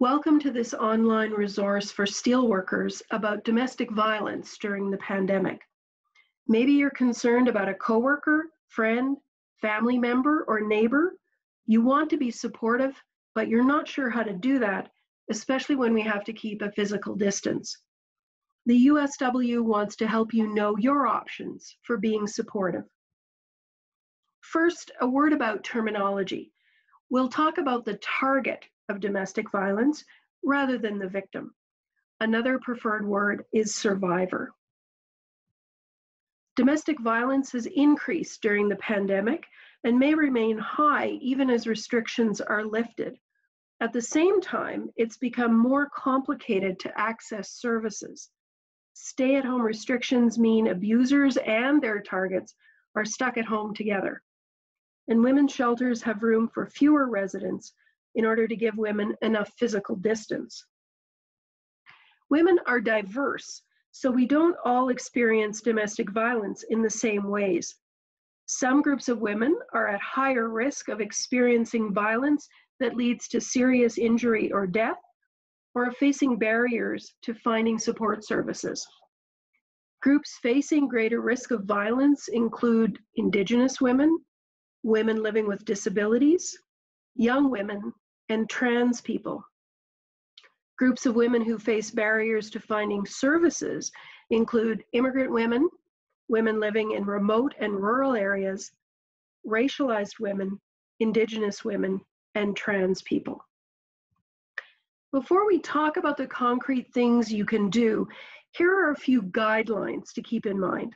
Welcome to this online resource for steelworkers about domestic violence during the pandemic. Maybe you're concerned about a coworker, friend, family member, or neighbor. You want to be supportive, but you're not sure how to do that, especially when we have to keep a physical distance. The USW wants to help you know your options for being supportive. First, a word about terminology. We'll talk about the target of domestic violence rather than the victim. Another preferred word is survivor. Domestic violence has increased during the pandemic and may remain high even as restrictions are lifted. At the same time, it's become more complicated to access services. Stay-at-home restrictions mean abusers and their targets are stuck at home together. And women's shelters have room for fewer residents in order to give women enough physical distance. Women are diverse, so we don't all experience domestic violence in the same ways. Some groups of women are at higher risk of experiencing violence that leads to serious injury or death, or are facing barriers to finding support services. Groups facing greater risk of violence include Indigenous women, women living with disabilities, young women, and trans people. Groups of women who face barriers to finding services include immigrant women, women living in remote and rural areas, racialized women, Indigenous women, and trans people. Before we talk about the concrete things you can do, here are a few guidelines to keep in mind.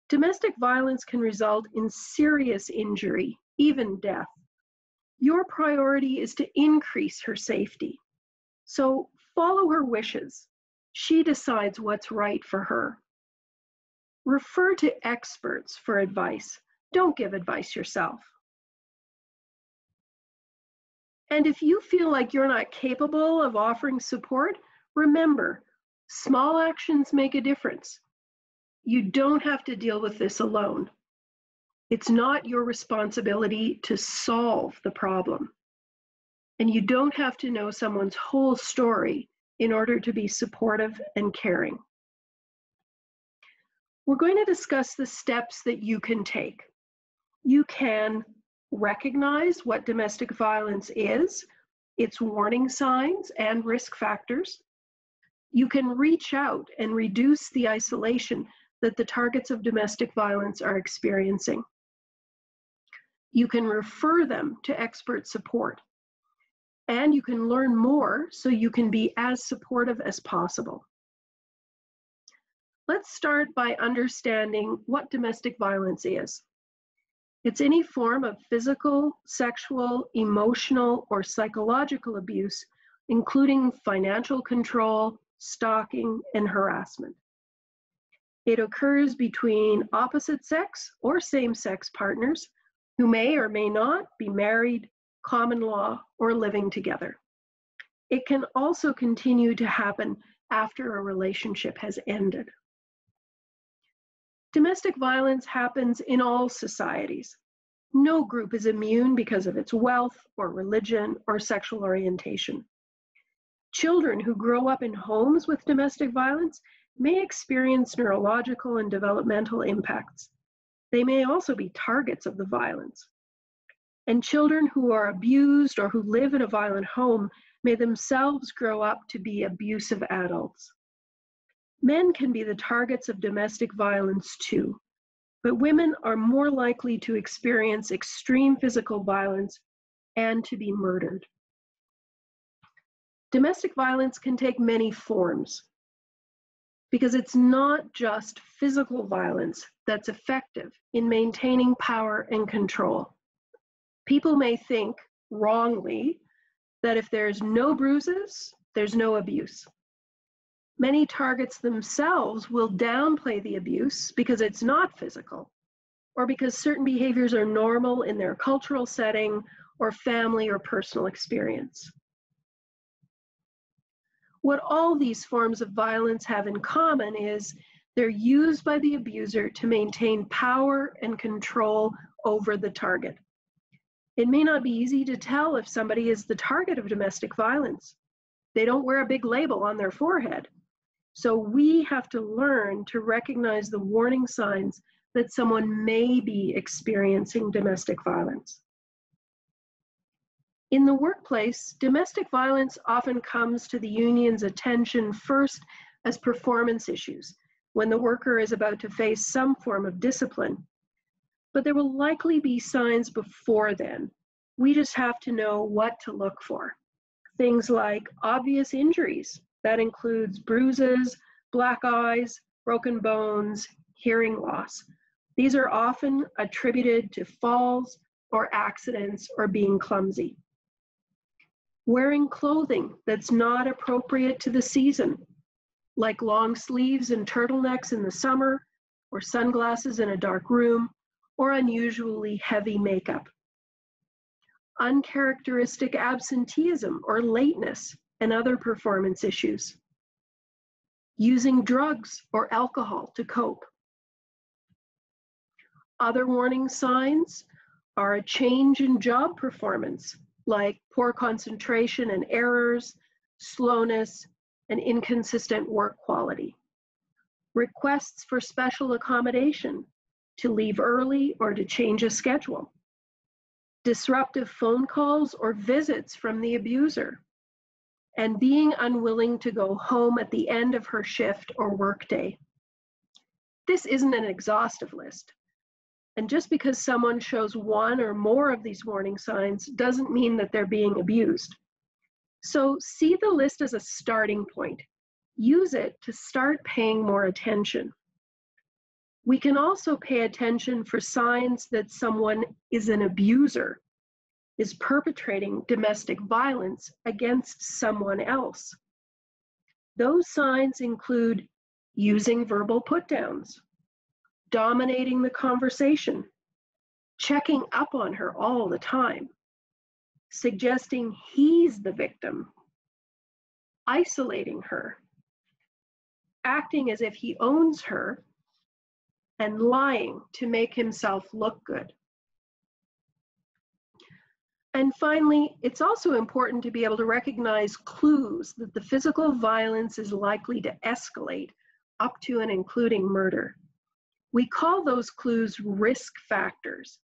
Domestic violence can result in serious injury, even death. Your priority is to increase her safety. So follow her wishes. She decides what's right for her. Refer to experts for advice. Don't give advice yourself. And if you feel like you're not capable of offering support, remember, small actions make a difference. You don't have to deal with this alone. It's not your responsibility to solve the problem. And you don't have to know someone's whole story in order to be supportive and caring. We're going to discuss the steps that you can take. You can recognize what domestic violence is, its warning signs and risk factors. You can reach out and reduce the isolation that the targets of domestic violence are experiencing. You can refer them to expert support, and you can learn more so you can be as supportive as possible. Let's start by understanding what domestic violence is. It's any form of physical, sexual, emotional, or psychological abuse, including financial control, stalking, and harassment. It occurs between opposite sex or same-sex partners who may or may not be married, common law, or living together. It can also continue to happen after a relationship has ended. Domestic violence happens in all societies. No group is immune because of its wealth or religion or sexual orientation. Children who grow up in homes with domestic violence may experience neurological and developmental impacts. They may also be targets of the violence. And children who are abused or who live in a violent home may themselves grow up to be abusive adults. Men can be the targets of domestic violence too, but women are more likely to experience extreme physical violence and to be murdered. Domestic violence can take many forms because it's not just physical violence that's effective in maintaining power and control. People may think, wrongly, that if there's no bruises, there's no abuse. Many targets themselves will downplay the abuse because it's not physical, or because certain behaviors are normal in their cultural setting or family or personal experience. What all these forms of violence have in common is they're used by the abuser to maintain power and control over the target. It may not be easy to tell if somebody is the target of domestic violence. They don't wear a big label on their forehead. So we have to learn to recognize the warning signs that someone may be experiencing domestic violence. In the workplace, domestic violence often comes to the union's attention first as performance issues, when the worker is about to face some form of discipline. But there will likely be signs before then. We just have to know what to look for. Things like obvious injuries. That includes bruises, black eyes, broken bones, hearing loss. These are often attributed to falls or accidents or being clumsy. Wearing clothing that's not appropriate to the season, like long sleeves and turtlenecks in the summer, or sunglasses in a dark room, or unusually heavy makeup. Uncharacteristic absenteeism or lateness and other performance issues. Using drugs or alcohol to cope. Other warning signs are a change in job performance, like poor concentration and errors, slowness, and inconsistent work quality. Requests for special accommodation, to leave early or to change a schedule. Disruptive phone calls or visits from the abuser, and being unwilling to go home at the end of her shift or workday. This isn't an exhaustive list. And just because someone shows one or more of these warning signs doesn't mean that they're being abused. So see the list as a starting point. Use it to start paying more attention. We can also pay attention for signs that someone is an abuser, is perpetrating domestic violence against someone else. Those signs include using verbal put-downs, dominating the conversation, checking up on her all the time, suggesting he's the victim, isolating her, acting as if he owns her, and lying to make himself look good. And finally, it's also important to be able to recognize clues that the physical violence is likely to escalate up to and including murder. We call those clues risk factors.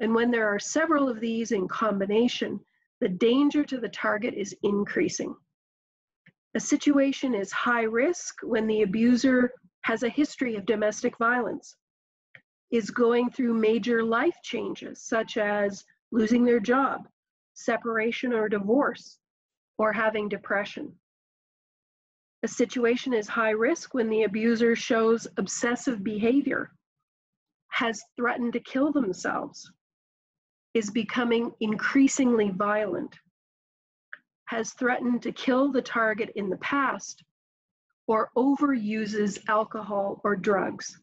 And when there are several of these in combination, the danger to the target is increasing. A situation is high risk when the abuser has a history of domestic violence, is going through major life changes, such as losing their job, separation or divorce, or having depression. A situation is high risk when the abuser shows obsessive behavior, has threatened to kill themselves, is becoming increasingly violent, has threatened to kill the target in the past, or overuses alcohol or drugs.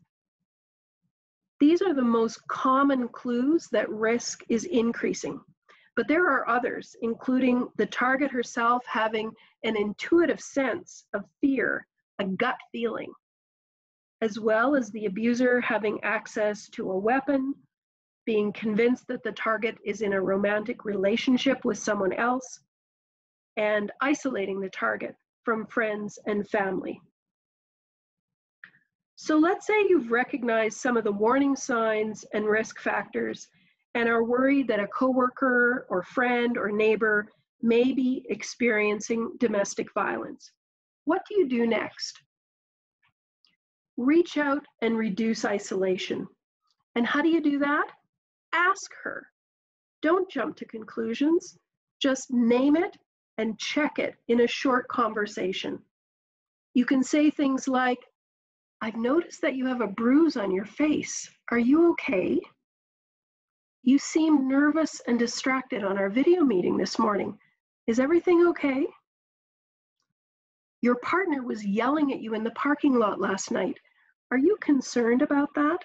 These are the most common clues that risk is increasing, but there are others, including the target herself having an intuitive sense of fear, a gut feeling, as well as the abuser having access to a weapon, being convinced that the target is in a romantic relationship with someone else, and isolating the target from friends and family. So let's say you've recognized some of the warning signs and risk factors and are worried that a coworker or friend or neighbor may be experiencing domestic violence. What do you do next? Reach out and reduce isolation. And how do you do that? Ask her. Don't jump to conclusions. Just name it and check it in a short conversation. You can say things like, "I've noticed that you have a bruise on your face. Are you okay? You seemed nervous and distracted on our video meeting this morning. Is everything okay? Your partner was yelling at you in the parking lot last night. Are you concerned about that?"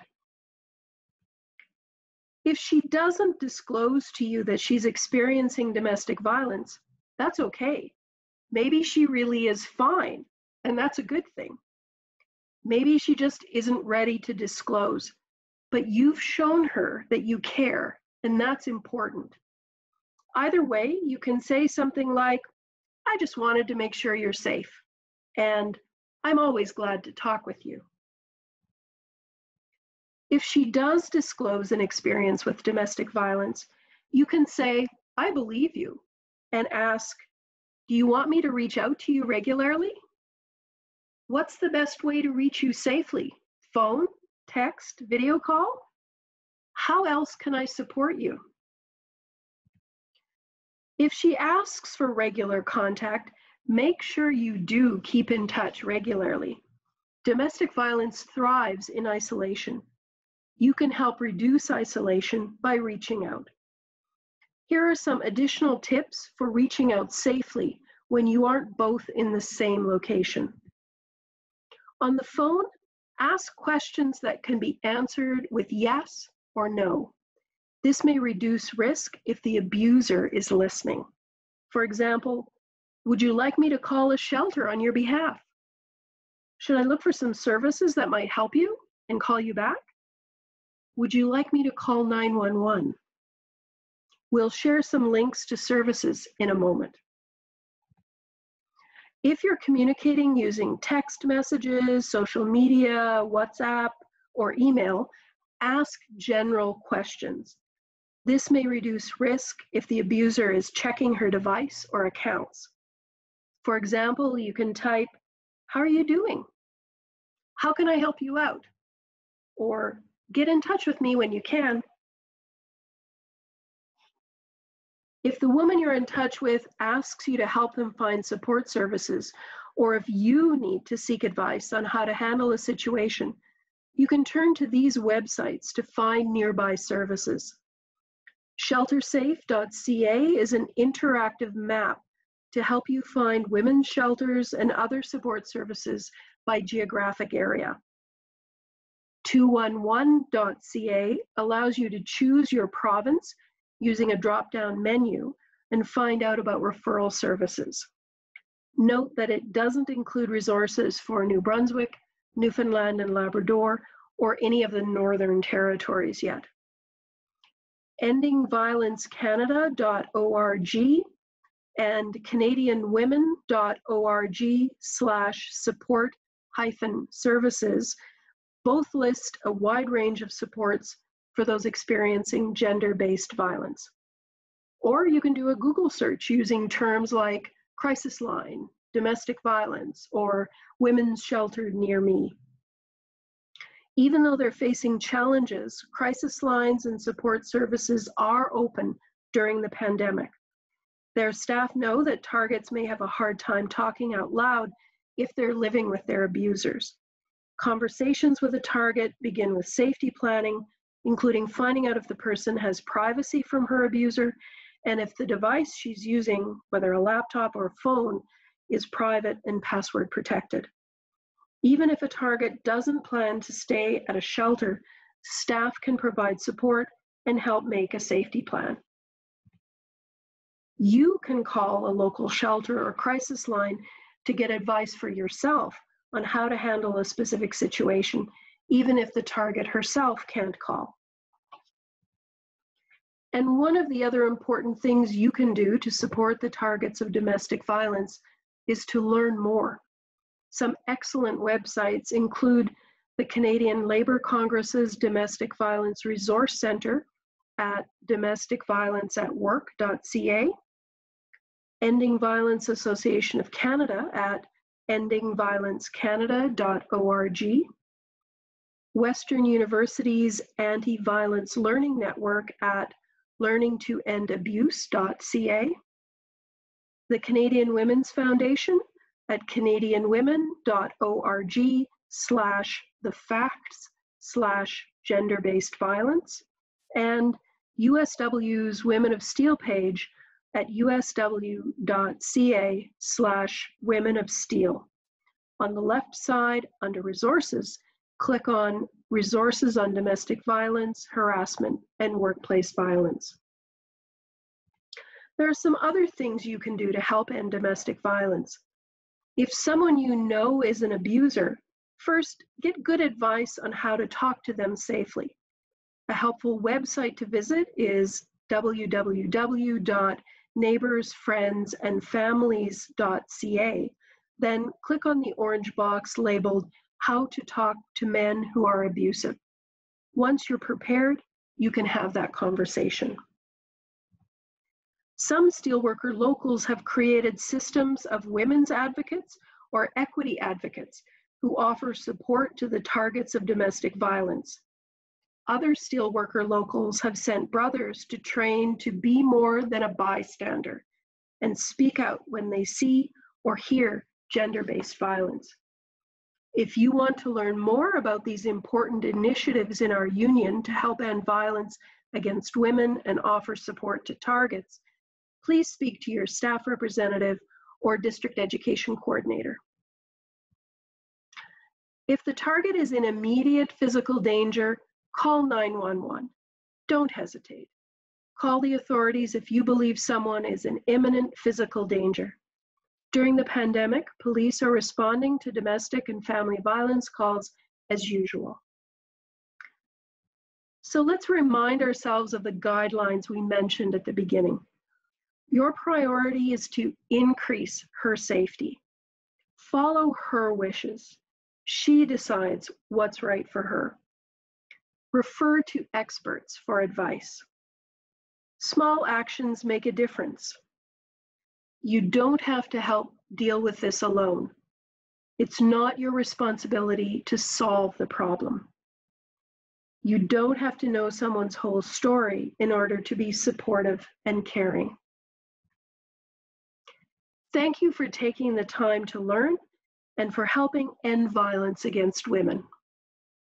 If she doesn't disclose to you that she's experiencing domestic violence, that's okay. Maybe she really is fine, and that's a good thing. Maybe she just isn't ready to disclose, but you've shown her that you care, and that's important. Either way, you can say something like, I just wanted to make sure you're safe, and I'm always glad to talk with you. If she does disclose an experience with domestic violence, you can say, I believe you, and ask, do you want me to reach out to you regularly? What's the best way to reach you safely? Phone, text, video call? How else can I support you? If she asks for regular contact, make sure you do keep in touch regularly. Domestic violence thrives in isolation. You can help reduce isolation by reaching out. Here are some additional tips for reaching out safely when you aren't both in the same location. On the phone, ask questions that can be answered with yes or no. This may reduce risk if the abuser is listening. For example, would you like me to call a shelter on your behalf? Should I look for some services that might help you and call you back? Would you like me to call 911? We'll share some links to services in a moment. If you're communicating using text messages, social media, WhatsApp, or email, ask general questions. This may reduce risk if the abuser is checking her device or accounts. For example, you can type, how are you doing? How can I help you out? Or get in touch with me when you can. If the woman you're in touch with asks you to help them find support services, or if you need to seek advice on how to handle a situation, you can turn to these websites to find nearby services. Sheltersafe.ca is an interactive map to help you find women's shelters and other support services by geographic area. 211.ca allows you to choose your province using a drop-down menu and find out about referral services. Note that it doesn't include resources for New Brunswick, Newfoundland and Labrador, or any of the Northern Territories yet. endingviolencecanada.org and canadianwomen.org/support-services both list a wide range of supports for those experiencing gender-based violence. Or you can do a Google search using terms like crisis line, domestic violence, or women's shelter near me. Even though they're facing challenges, crisis lines and support services are open during the pandemic. Their staff know that targets may have a hard time talking out loud if they're living with their abusers. Conversations with a target begin with safety planning, including finding out if the person has privacy from her abuser and if the device she's using, whether a laptop or phone, is private and password protected. Even if a target doesn't plan to stay at a shelter, staff can provide support and help make a safety plan. You can call a local shelter or crisis line to get advice for yourself on how to handle a specific situation, even if the target herself can't call. And one of the other important things you can do to support the targets of domestic violence is to learn more. Some excellent websites include the Canadian Labour Congress's Domestic Violence Resource Centre at domesticviolenceatwork.ca, Ending Violence Association of Canada at endingviolencecanada.org, Western University's Anti-Violence Learning Network at learningtoendabuse.ca, the Canadian Women's Foundation at canadianwomen.org/thefacts/gender-based violence, and USW's Women of Steel page at usw.ca/women of steel. On the left side, under resources, click on Resources on Domestic Violence, Harassment, and Workplace Violence. There are some other things you can do to help end domestic violence. If someone you know is an abuser, first, get good advice on how to talk to them safely. A helpful website to visit is www.indigenousomen.ca. neighbors, friends, and families.ca, then click on the orange box labeled How to Talk to Men Who Are Abusive. Once you're prepared, you can have that conversation. Some steelworker locals have created systems of women's advocates or equity advocates who offer support to the targets of domestic violence. Other steelworker locals have sent brothers to train to be more than a bystander and speak out when they see or hear gender-based violence. If you want to learn more about these important initiatives in our union to help end violence against women and offer support to targets, please speak to your staff representative or district education coordinator. If the target is in immediate physical danger, call 911. Don't hesitate. Call the authorities if you believe someone is in imminent physical danger. During the pandemic, police are responding to domestic and family violence calls as usual. So let's remind ourselves of the guidelines we mentioned at the beginning. Your priority is to increase her safety. Follow her wishes. She decides what's right for her. Refer to experts for advice. Small actions make a difference. You don't have to help deal with this alone. It's not your responsibility to solve the problem. You don't have to know someone's whole story in order to be supportive and caring. Thank you for taking the time to learn and for helping end violence against women.